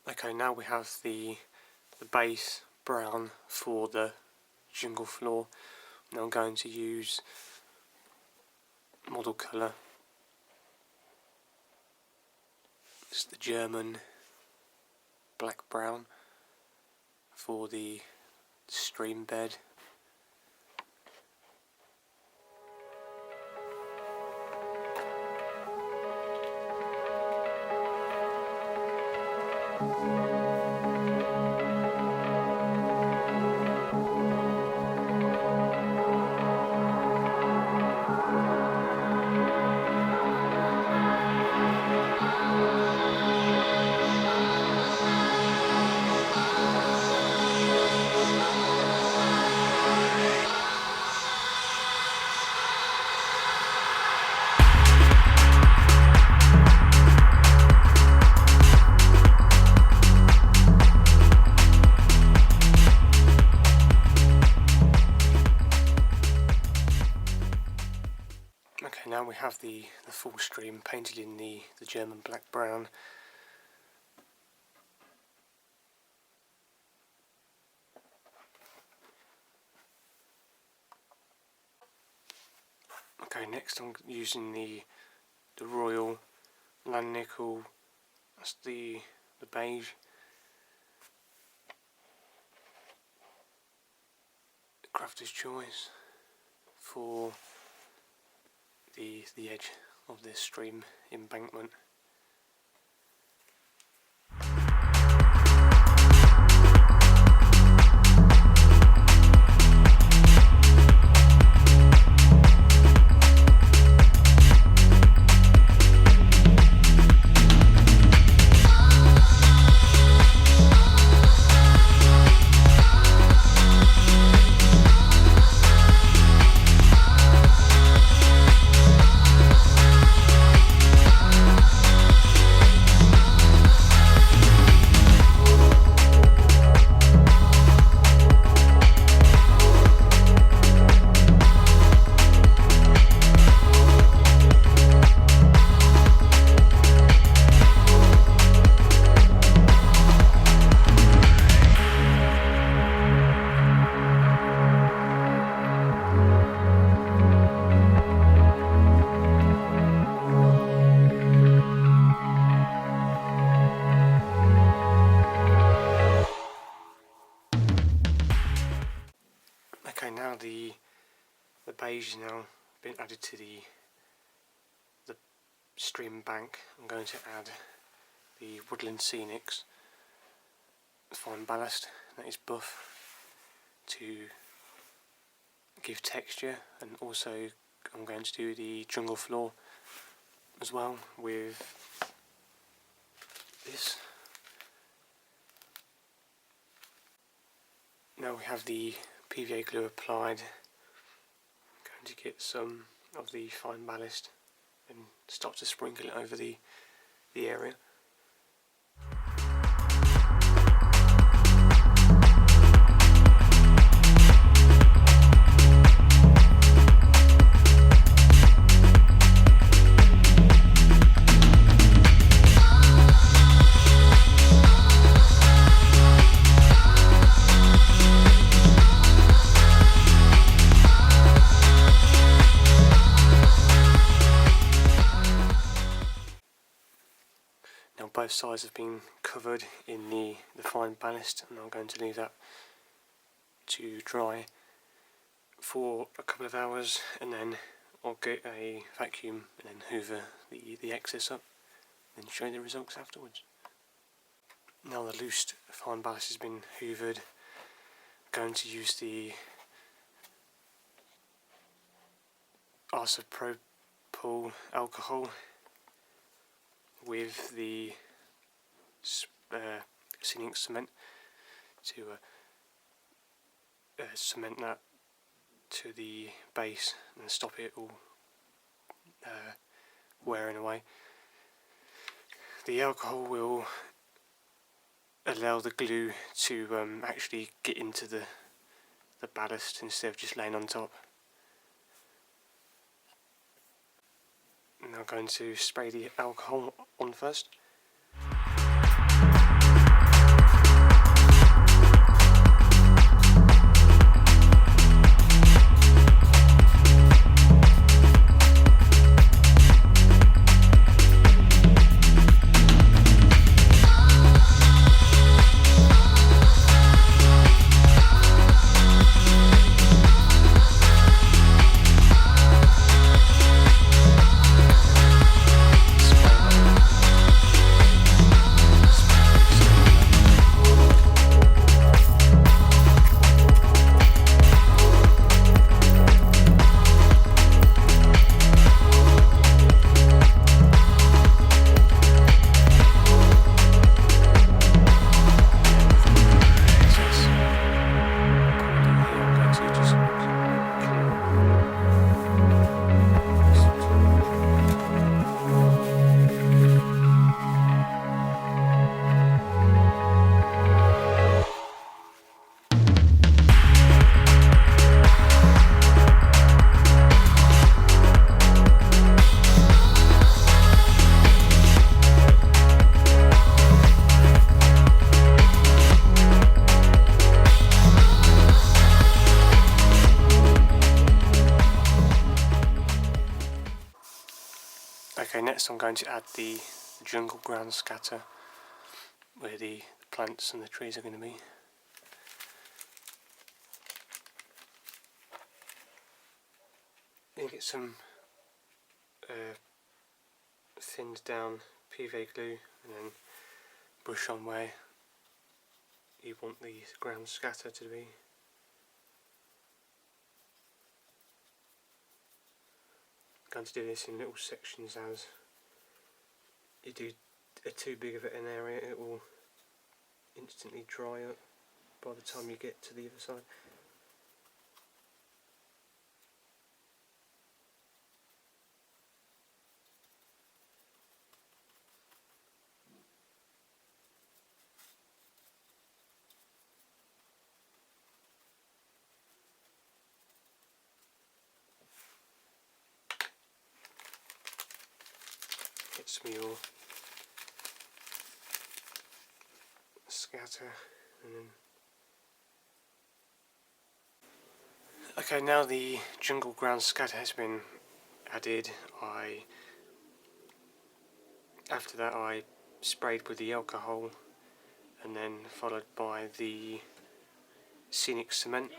Okay, now we have the base brown for the jungle floor. Now I'm going to use model colour. It's the German black brown for the stream bed. Okay, now we have the full stream painted in the German black brown. Okay, next I'm using the Royal Land Nickel, that's the beige. Crafter's choice for the edge of this stream embankment. Okay, now the beige is now been added to the stream bank. I'm going to add the Woodland Scenics fine ballast, that is buff, to give texture, and also I'm going to do the jungle floor as well with this. Now we have the PVA glue applied. I'm going to get some of the fine ballast and start to sprinkle it over the area. Now both sides have been covered in the fine ballast, and I'm going to leave that to dry for a couple of hours, and then I'll get a vacuum and then hoover the excess up and show you the results afterwards. Now the loose fine ballast has been hoovered, I'm going to use the isopropyl alcohol with the scenic cement to cement that to the base and stop it all wearing away. The alcohol will allow the glue to actually get into the ballast instead of just laying on top. Now I'm going to spray the alcohol on first. next I'm going to add the jungle ground scatter where the plants and the trees are going to be. Then get some thinned down PVA glue and then brush on where you want the ground scatter to be. I'm going to do this in little sections. As you do too big of an area, it will instantly dry up by the time you get to the other side. Get some of your scatter and then okay, now the jungle ground scatter has been added. After that I sprayed with the alcohol and then followed by the scenic cement.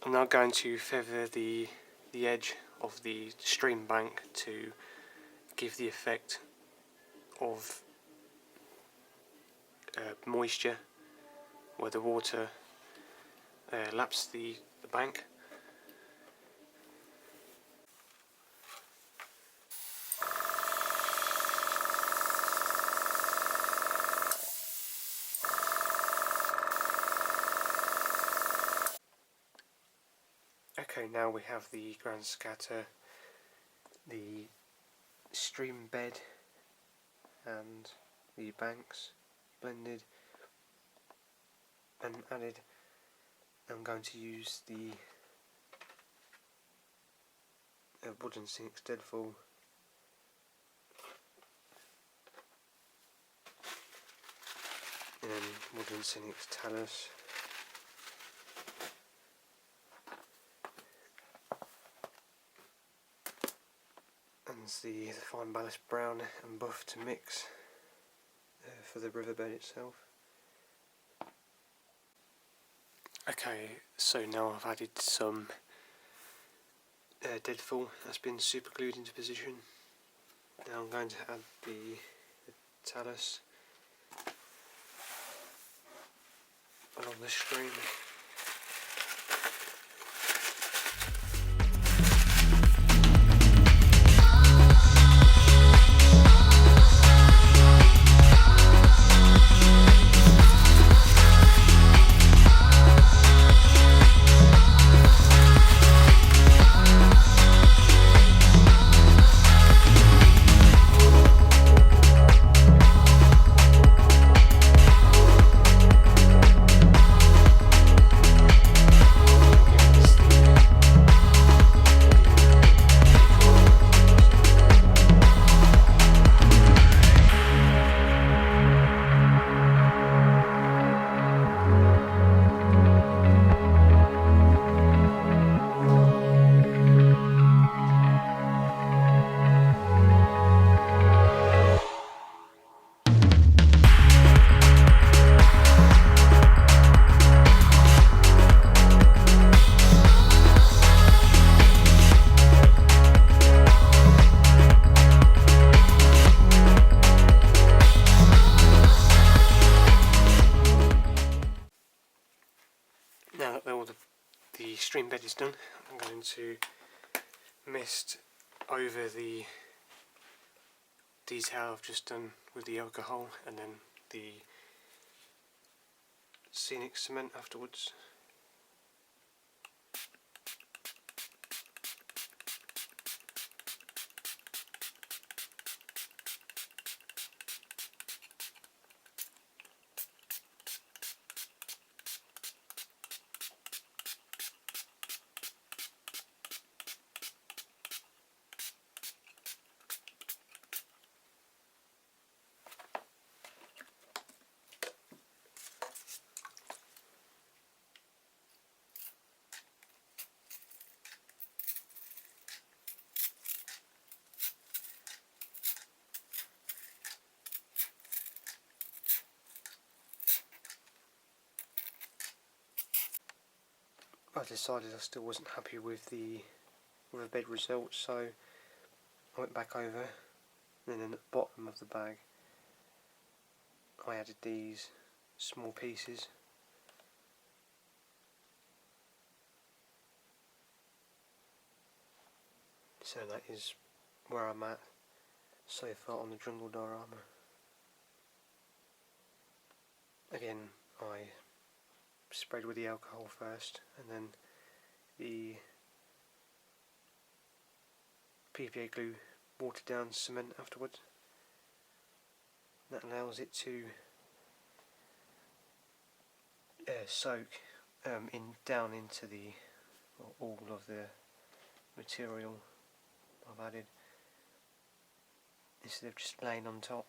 I'm now going to feather the edge of the stream bank to give the effect of moisture where the water laps the bank. Okay, now we have the ground scatter, the stream bed and the banks blended and added. I'm going to use the wooden sinks deadfall and then wooden sinks talus. And the fine ballast brown and buff to mix for the riverbed itself. Okay, so now I've added some deadfall that's been super glued into position. Now I'm going to add the talus along the stream. Now that all the stream bed is done, I'm going to mist over the detail I've just done with the alcohol and then the scenic cement afterwards. I decided I still wasn't happy with the bed result, so I went back over, and then at the bottom of the bag I added these small pieces. So that is where I'm at so far on the jungle diorama. Again, I sprayed with the alcohol first, and then the PVA glue watered down cement afterwards. That allows it to soak down into all of the material I've added, instead of just laying on top.